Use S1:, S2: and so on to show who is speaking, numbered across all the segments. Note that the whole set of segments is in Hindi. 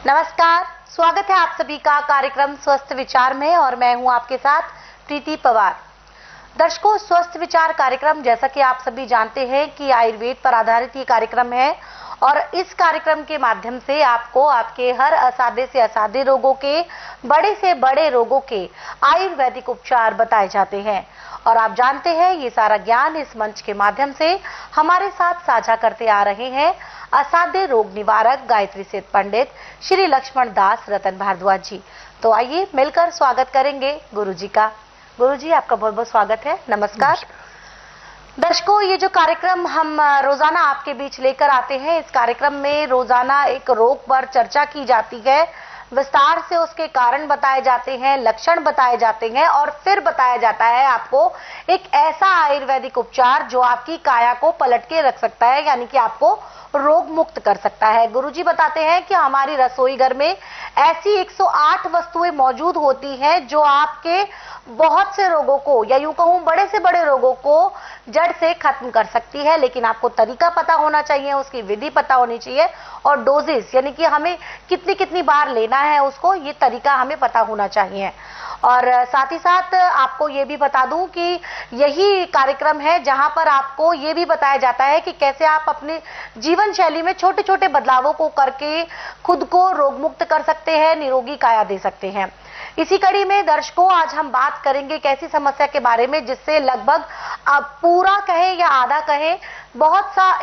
S1: नमस्कार, स्वागत है आप सभी का कार्यक्रम स्वस्थ विचार में और मैं हूं आपके साथ प्रीति पवार। दर्शकों, स्वस्थ विचार कार्यक्रम जैसा कि आप सभी जानते हैं कि आयुर्वेद पर आधारित ये कार्यक्रम है और इस कार्यक्रम के माध्यम से आपको आपके हर असाध्य से असाध्य रोगों के, बड़े से बड़े रोगों के आयुर्वेदिक उपचार बताए जाते हैं। और आप जानते हैं ये सारा ज्ञान इस मंच के माध्यम से हमारे साथ साझा करते आ रहे हैं असाध्य रोग निवारक गायत्री सिद्ध पंडित श्री लक्ष्मण दास रतन भारद्वाज जी। तो आइए मिलकर स्वागत करेंगे गुरुजी का। गुरुजी, आपका बहुत बहुत स्वागत है। नमस्कार। दर्शकों, ये जो कार्यक्रम हम रोजाना आपके बीच लेकर आते हैं, इस कार्यक्रम में रोजाना एक रोग पर चर्चा की जाती है, विस्तार से उसके कारण बताए जाते हैं, लक्षण बताए जाते हैं और फिर बताया जाता है आपको एक ऐसा आयुर्वेदिक उपचार जो आपकी काया को पलट के रख सकता है, यानी कि आपको रोग मुक्त कर सकता है। गुरुजी बताते हैं कि हमारी रसोई घर में ऐसी 108 वस्तुएं मौजूद होती हैं जो आपके बहुत से रोगों को, या यूं कहूं बड़े से बड़े रोगों को जड़ से खत्म कर सकती है। लेकिन आपको तरीका पता होना चाहिए, उसकी विधि पता होनी चाहिए और डोजेस, यानी कि हमें कितनी कितनी बार लेना है उसको, ये तरीका हमें पता होना चाहिए। और साथ ही साथ आपको ये भी बता दूं कि यही कार्यक्रम है जहां पर आपको ये भी बताया जाता है कि कैसे आप अपने जीवन शैली में छोटे छोटे बदलावों को करके खुद को रोग मुक्त कर सकते हैं, निरोगी काया दे सकते हैं। इसी कड़ी में दर्शकों, आज हम बात करेंगे एक ऐसी समस्या के बारे में जिससे लगभग आप पूरा कहें या आधा कहें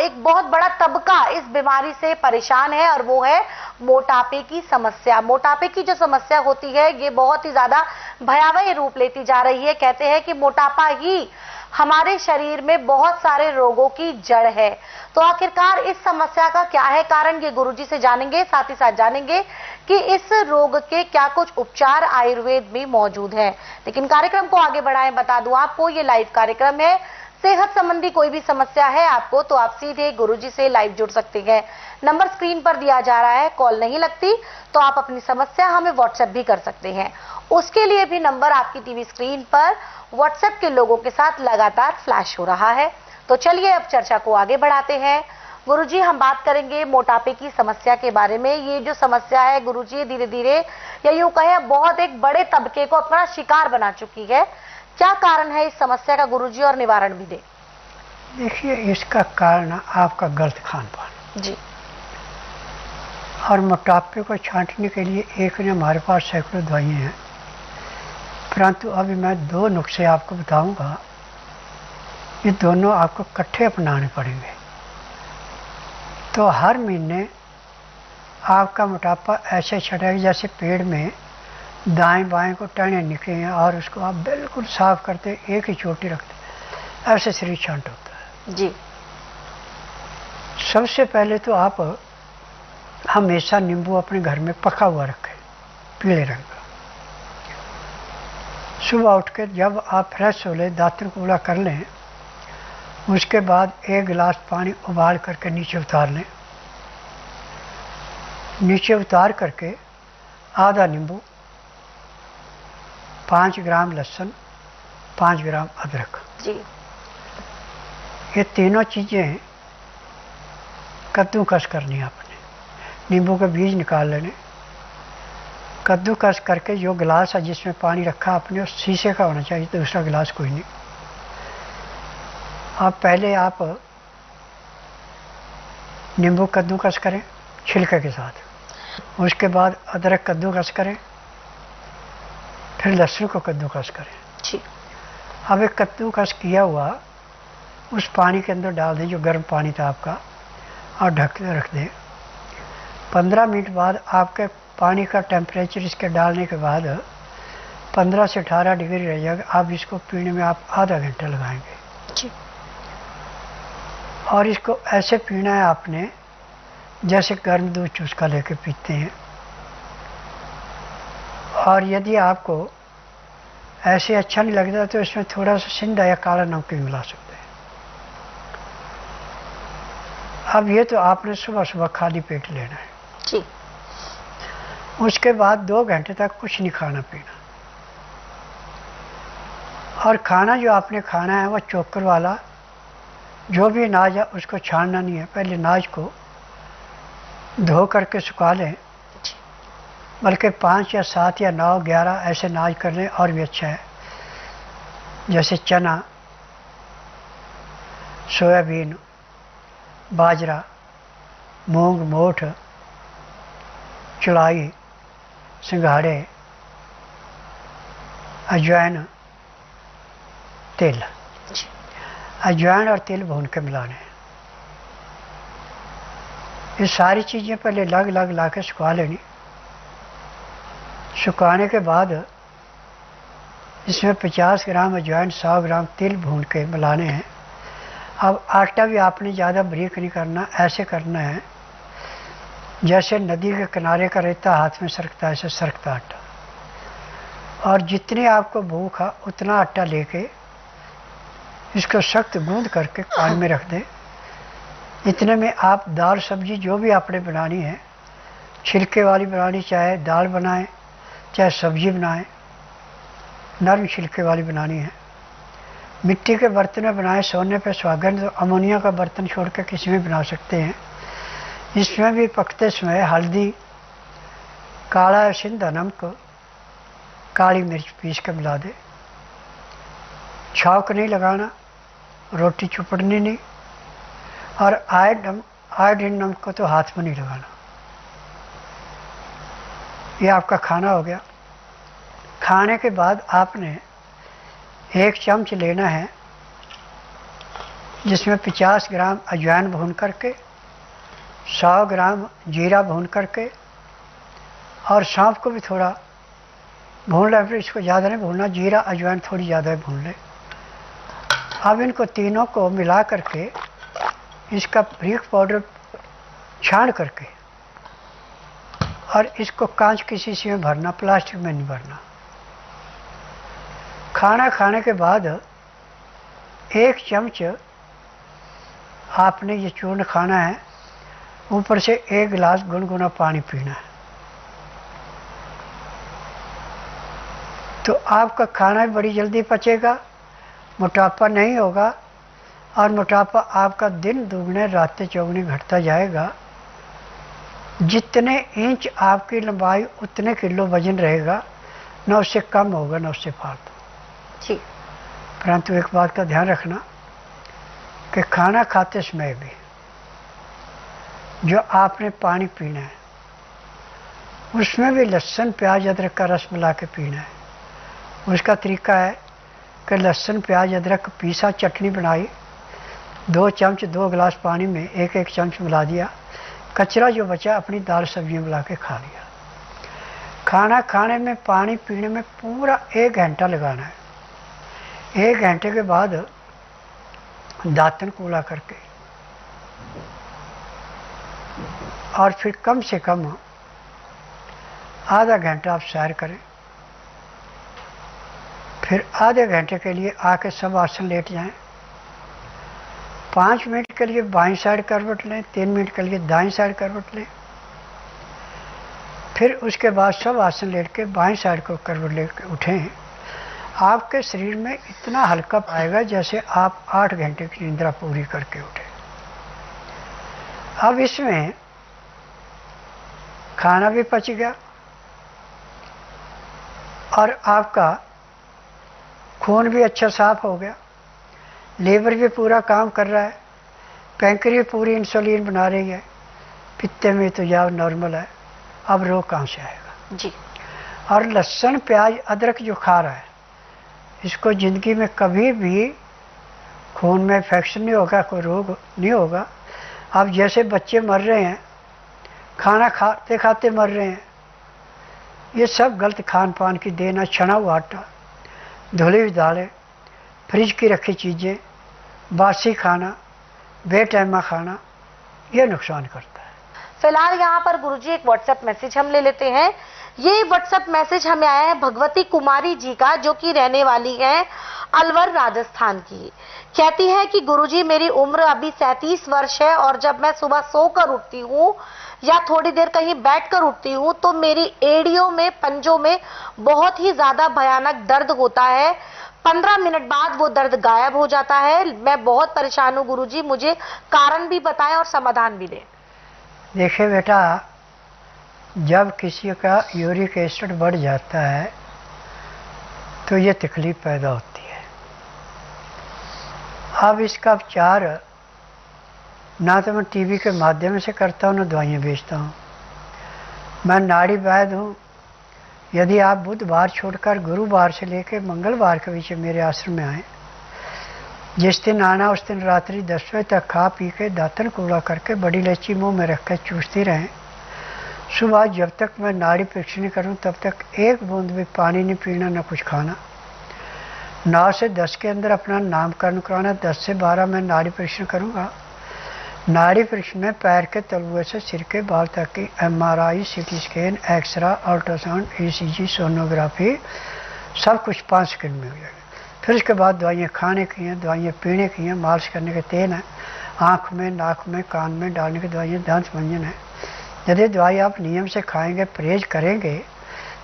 S1: एक बहुत बड़ा तबका इस बीमारी से परेशान है और वो है मोटापे की समस्या। मोटापे की जो समस्या होती है ये बहुत ही ज्यादा भयावह रूप लेती जा रही है। कहते हैं कि मोटापा ही हमारे शरीर में बहुत सारे रोगों की जड़ है। तो आखिरकार इस समस्या का क्या है कारण, ये गुरुजी से जानेंगे। साथ ही साथ जानेंगे कि इस रोग के क्या कुछ उपचार आयुर्वेद में मौजूद है। लेकिन कार्यक्रम को आगे बढ़ाएं, बता दूं आपको ये लाइव कार्यक्रम है। सेहत संबंधी कोई भी समस्या है आपको तो आप सीधे गुरुजी से लाइव जुड़ सकते हैं। नंबर स्क्रीन पर दिया जा रहा है, कॉल नहीं लगती तो आप अपनी समस्या हमें व्हाट्सएप भी कर सकते हैं। उसके लिए भी नंबर आपकी टीवी स्क्रीन पर व्हाट्सएप के लोगों के साथ लगातार फ्लैश हो रहा है। तो चलिए अब चर्चा को आगे बढ़ाते हैं। गुरुजी, हम बात करेंगे मोटापे की समस्या के बारे में। ये जो समस्या है गुरुजी, धीरे धीरे या यूं कहें बहुत एक बड़े तबके को अपना शिकार बना चुकी है। क्या कारण है इस समस्या का गुरुजी, और निवारण भी दे।
S2: देखिए, इसका कारण आपका गलत खान पान
S1: जी।
S2: और मोटापे को छांटने के लिए एक ने हमारे पास सैकड़ों दवाइयाँ हैं, परंतु अभी मैं 2 नुस्खे आपको बताऊंगा। ये दोनों आपको इकट्ठे अपनाने पड़ेंगे तो हर महीने आपका मोटापा ऐसे छटेगा जैसे पेड़ में दाएं बाएं को टहने निकले हैं और उसको आप बिल्कुल साफ करते एक ही चोटी रखते, ऐसे शरीर शांत होता है
S1: जी।
S2: सबसे पहले तो आप हमेशा नींबू अपने घर में पका हुआ रखें, पीले रंग का। सुबह उठकर जब आप फ्रेश हो ले, दांतों को कूड़ा कर लें, उसके बाद 1 गिलास पानी उबाल करके नीचे उतार लें। नीचे उतार करके आधा नींबू, 5 ग्राम लहसुन, 5 ग्राम अदरक
S1: जी।
S2: ये तीनों चीज़ें कद्दूकस करनी है आपने। नींबू के बीज निकाल लेने, कद्दूकस करके जो गिलास है जिसमें पानी रखा आपने उस शीशे का होना चाहिए, दूसरा गिलास कोई नहीं। आप पहले आप नींबू कद्दूकस करें छिलके के साथ, उसके बाद अदरक कद्दूकस करें, फिर लहसुन को कद्दूकस करें
S1: जी।
S2: अब एक कद्दूकस किया हुआ उस पानी के अंदर डाल दें, जो गर्म पानी था आपका, और ढक के रख दें। 15 मिनट बाद आपके पानी का टेम्परेचर इसके डालने के बाद 15 से 18 डिग्री रह जाएगा। आप इसको पीने में आप आधा घंटा लगाएंगे
S1: जी।
S2: और इसको ऐसे पीना है आपने जैसे गर्म दूध चुस्का लेके पीते हैं। और यदि आपको ऐसे अच्छा नहीं लगता तो इसमें थोड़ा सा सिंधा या काला नमक भी मिला सकते हैं। अब ये तो आपने सुबह सुबह खाली पेट लेना है
S1: जी।
S2: उसके बाद 2 घंटे तक कुछ नहीं खाना पीना। और खाना जो आपने खाना है वो चोकर वाला, जो भी अनाज है उसको छानना नहीं है। पहले अनाज को धो करके सुखा लें, बल्कि 5 या 7 या 9, 11 ऐसे अनाज कर लें और भी अच्छा है। जैसे चना, सोयाबीन, बाजरा, मूंग, मोठ, चौलाई, सिंघाड़े, अजवाइन, तिल। अजवाइन और तिल भून के मिलाने। ये सारी चीज़ें पहले लग लग ला के सुखा लेनी। सुखाने के बाद इसमें 50 ग्राम अजवाइन, 100 ग्राम तिल भून के मिलाने हैं। अब आटा भी आपने ज़्यादा बारीक नहीं करना, ऐसे करना है जैसे नदी के किनारे का रेता हाथ में सरकता है, ऐसे सरकता आटा। और जितनी आपको भूख है उतना आटा लेके इसको सख्त गूंद करके पानी में रख दें। इतने में आप दाल सब्जी जो भी आपने बनानी है, छिलके वाली बनानी, चाहे दाल बनाएं चाहे सब्जी बनाएं, नरम छिलके वाली बनानी है, मिट्टी के बर्तन में बनाएं। सोने पे सुहागन तो अमोनिया का बर्तन छोड़ के किसी में बना सकते हैं। इसमें भी पकते समय हल्दी, काला सिंधा नमक, काली मिर्च पीस के मिला दे। छौंक नहीं लगाना, रोटी चुपड़नी नहीं, और आयोडीन नमक को तो हाथ में नहीं लगाना। ये आपका खाना हो गया। खाने के बाद आपने 1 चम्मच लेना है जिसमें 50 ग्राम अजवाइन भून करके, 100 ग्राम जीरा भून करके, और सौंफ को भी थोड़ा भून लें। फिर इसको ज़्यादा नहीं भूनना, जीरा अजवाइन थोड़ी ज़्यादा भून लें। अब इनको तीनों को मिला करके इसका बारीक पाउडर छान करके, और इसको कांच की शीशी में भरना, प्लास्टिक में नहीं भरना। खाना खाने के बाद 1 चम्मच आपने ये चूर्ण खाना है, ऊपर से 1 गिलास गुनगुना पानी पीना है। तो आपका खाना भी बड़ी जल्दी पचेगा, मोटापा नहीं होगा, और मोटापा आपका दिन दुगने रातें चौगुने घटता जाएगा। जितने इंच आपकी लंबाई उतने किलो वजन रहेगा, न उससे कम होगा न उससे फालतू।
S1: जी।
S2: परंतु एक बात का ध्यान रखना कि खाना खाते समय भी जो आपने पानी पीना है उसमें भी लहसुन, प्याज, अदरक का रस मिला के पीना है। उसका तरीका है कि लहसुन, प्याज, अदरक पीसा चटनी बनाई, 2 चम्मच 2 गिलास पानी में 1-1 चम्मच मिला दिया। कचरा जो बचा अपनी दाल सब्जी मिला के खा लिया। खाना खाने में, पानी पीने में पूरा 1 घंटा लगाना है। 1 घंटे के बाद दांतन कूला करके, और फिर कम से कम आधा घंटा आप सैर करें। फिर आधे घंटे के लिए आके सब आसन लेट जाएं। 5 मिनट के लिए बाईं साइड करवट लें, 3 मिनट के लिए दाईं साइड करवट लें। फिर उसके बाद सब आसन लेट के बाईं साइड को करवट लेकर उठें। आपके शरीर में इतना हल्का आएगा जैसे आप 8 घंटे की निद्रा पूरी करके उठे। अब इसमें खाना भी पच गया और आपका खून भी अच्छा साफ हो गया, लीवर भी पूरा काम कर रहा है, पैंक्री पूरी इंसुलिन बना रही है, पित्ते में तो जाव नॉर्मल है। अब रोग कहाँ से आएगा
S1: जी।
S2: और लहसुन, प्याज, अदरक जो खा रहा है इसको ज़िंदगी में कभी भी खून में इन्फेक्शन नहीं होगा, कोई रोग नहीं होगा। अब जैसे बच्चे मर रहे हैं, खाना खाते खाते मर रहे हैं, ये सब गलत खान पान की देना। छना हुआ आटा, धुली हुई दालें, फ्रिज की रखी चीज़ें, बासी खाना, बेटाइमा खाना, ये नुकसान करता है।
S1: फिलहाल यहाँ पर गुरुजी एक व्हाट्सएप मैसेज हम ले लेते हैं। ये व्हाट्सएप मैसेज हमें आया है भगवती कुमारी जी का, जो कि रहने वाली है अलवर राजस्थान की। कहती है कि गुरुजी मेरी उम्र अभी 37 वर्ष है और जब मैं सुबह सोकर उठती हूँ या थोड़ी देर कहीं बैठकर उठती हूँ तो मेरी एड़ियों में, पंजों में बहुत ही ज्यादा भयानक दर्द होता है। 15 मिनट बाद वो दर्द गायब हो जाता है। मैं बहुत परेशान हूँ गुरुजी, मुझे कारण भी बताएं और समाधान भी दें।
S2: देखिए बेटा, जब किसी का यूरिक एसिड बढ़ जाता है तो ये तकलीफ पैदा होती है। अब इसका उपचार ना तो मैं टीवी के माध्यम से करता हूँ, ना दवाइयाँ बेचता हूँ। मैं नाड़ी वैद्य हूँ। यदि आप बुधवार छोड़कर गुरुवार से लेकर मंगलवार के बीच मेरे आश्रम में आए, जिस दिन आना उस दिन रात्रि 10 बजे तक खा पी के दातन कूड़ा करके बड़ी इलायची मुंह में रखकर चूसती रहें। सुबह जब तक मैं नाड़ी परीक्षण करूं तब तक एक बूंद भी पानी नहीं पीना, न कुछ खाना। 9 से 10 के अंदर अपना नामकरण कराना। 10 से 12 मैं नाड़ी परीक्षण करूंगा। नाड़ी परीक्षण में पैर के तलुए से सिर के बाल तक की MRI, CT scan, X-ray, ultrasound, ECG, sonography सब कुछ 5 सेकंड में हो जाएगा। फिर उसके बाद दवाइयाँ खाने की हैं, दवाइयाँ पीने की हैं, मालिश करने के तेल हैं, आँख में, नाक में, कान में डालने की दवाइयाँ, दांत मंजन है। यदि दवाई आप नियम से खाएंगे, परहेज करेंगे,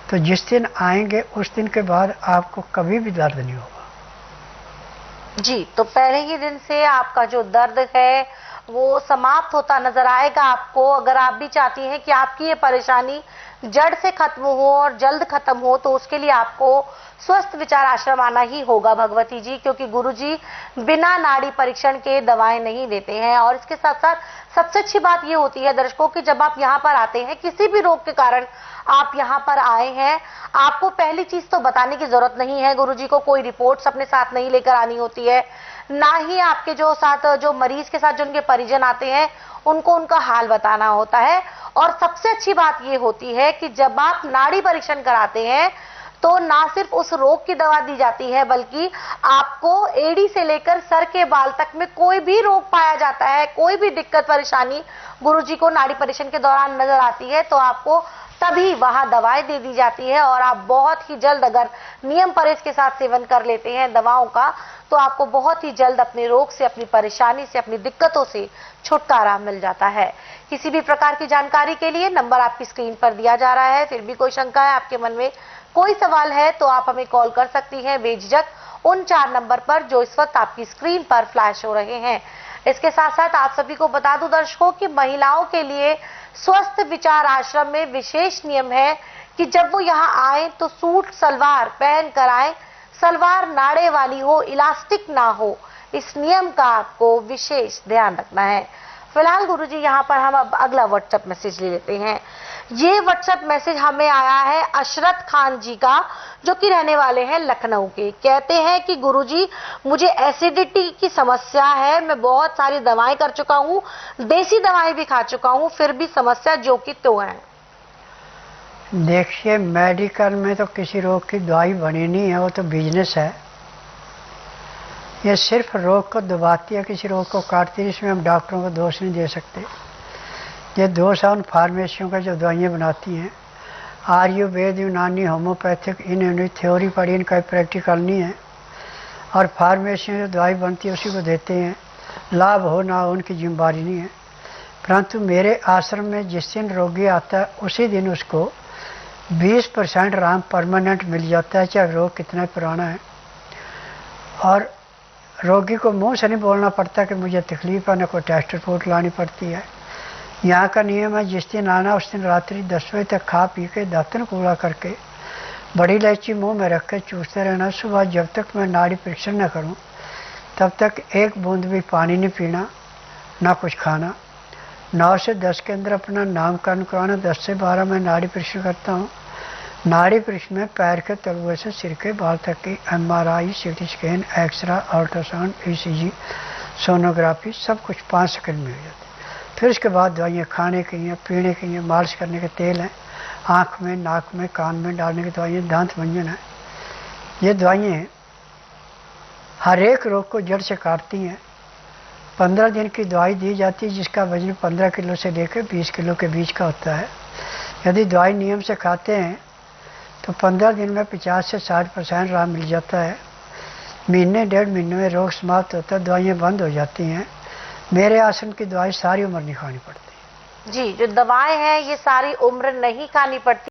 S2: तो जिस दिन आएंगे उस दिन के बाद आपको कभी भी दर्द नहीं होगा।
S1: जी, तो पहले ही दिन से आपका जो दर्द है वो समाप्त होता नजर आएगा आपको। अगर आप भी चाहती हैं कि आपकी ये परेशानी जड़ से खत्म हो और जल्द खत्म हो, तो उसके लिए आपको स्वस्थ विचार आश्रम आना ही होगा भगवती जी, क्योंकि गुरुजी बिना नाड़ी परीक्षण के दवाएं नहीं देते हैं। और इसके साथ साथ सबसे अच्छी बात ये होती है दर्शकों कि जब आप यहाँ पर आते हैं, किसी भी रोग के कारण आप यहाँ पर आए हैं, आपको पहली चीज तो बताने की जरूरत नहीं है। गुरुजी को कोई रिपोर्ट्स अपने साथ नहीं लेकर आनी होती है, ना ही आपके जो मरीज के साथ जो उनके परिजन आते हैं उनको उनका हाल बताना होता है। और सबसे अच्छी बात ये होती है कि जब आप नाड़ी परीक्षण कराते हैं तो ना सिर्फ उस रोग की दवा दी जाती है, बल्कि आपको एड़ी से लेकर सर के बाल तक में कोई भी रोग पाया जाता है, कोई भी दिक्कत परेशानी गुरुजी को नाड़ी परीक्षण के दौरान नजर आती है, तो आपको तभी वहां दवाएं दे दी जाती है। और आप बहुत ही जल्द अगर नियम परहेज के साथ सेवन कर लेते हैं दवाओं का, तो आपको बहुत ही जल्द अपने रोग से, अपनी परेशानी से, अपनी दिक्कतों से छुटकारा मिल जाता है। किसी भी प्रकार की जानकारी के लिए नंबर आपकी स्क्रीन पर दिया जा रहा है। फिर भी कोई शंका है, आपके मन में कोई सवाल है, तो आप हमें कॉल कर सकती हैं बेझिझक उन 4 नंबर पर जो इस वक्त आपकी स्क्रीन पर फ्लैश हो रहे हैं। इसके साथ साथ आप सभी को बता दूं दर्शकों कि महिलाओं के लिए स्वस्थ विचार आश्रम में विशेष नियम है कि जब वो यहाँ आए तो सूट सलवार पहन कर आए, सलवार नाड़े वाली हो, इलास्टिक ना हो। इस नियम का आपको विशेष ध्यान रखना है। फिलहाल गुरुजी यहाँ पर हम अब अगला व्हाट्सएप मैसेज ले लेते हैं। ये व्हाट्सएप मैसेज हमें आया है अशरत खान जी का, जो कि रहने वाले हैं लखनऊ के। कहते हैं कि गुरुजी मुझे एसिडिटी की समस्या है, मैं बहुत सारी दवाएं कर चुका हूँ, देसी दवाएं भी खा चुका हूँ, फिर भी समस्या जो कि तो है।
S2: देखिए, मेडिकल में तो किसी रोग की दवाई बनी नहीं है, वो तो बिजनेस है। ये सिर्फ रोग को दबाती है, किसी रोग को काटती है। इसमें हम डॉक्टरों को दोष नहीं दे सकते। ये दोष है उन फार्मेसियों का जो दवाइयाँ बनाती हैं। आयुर्वेद, यूनानी, होम्योपैथिक, इन्होंने थ्योरी पढ़ी, इनका प्रैक्टिकल नहीं है। और फार्मेसी जो दवाई बनती है उसी को देते हैं, लाभ हो ना हो उनकी जिम्मेदारी नहीं है। परंतु मेरे आश्रम में जिस दिन रोगी आता है उसी दिन उसको 20% आराम परमानेंट मिल जाता है, चाहे रोग कितना पुराना है। और रोगी को मुंह से नहीं बोलना पड़ता कि मुझे तकलीफ है, ना कोई टेस्ट रिपोर्ट लानी पड़ती है। यहाँ का नियम है जिस दिन आना उस दिन रात्रि 10 बजे तक खा पी के दातन कूड़ा करके बड़ी इलायची मुंह में रख के चूसते रहना। सुबह जब तक मैं नाड़ी परीक्षण न करूं तब तक एक बूंद भी पानी नहीं पीना, ना कुछ खाना। 9 से 10 के अंदर अपना नामकरण कराना। 10 से 12 मैं नाड़ी परीक्षण करता हूँ। नाड़ी परीक्षण में पैर के तलुए से सिर के बाल तक की MRI, CT scan, X-ray, ultrasound, ECG, sonography सब कुछ 5 सेकंड में हो जाती है। फिर उसके बाद दवाइयाँ खाने की हैं, पीने की हैं, मालिश करने के तेल हैं, आँख में, नाक में, कान में डालने की दवाइयाँ, दांत मंजन है। ये दवाइयाँ हर एक रोग को जड़ से काटती हैं। 15 दिन की दवाई दी जाती है जिसका वजन 15 किलो से लेकर 20 किलो के बीच का होता है। यदि दवाई नियम से खाते हैं तो 15 दिन में 50 से 60% आराम मिल जाता है। महीने 1.5 महीने में रोग समाप्त होता है, दवाइयाँ बंद हो जाती हैं। मेरे आश्रम की दवाई सारी उम्र नहीं खानी पड़ती।
S1: जी, जो दवाएं हैं ये सारी उम्र नहीं खानी पड़ती।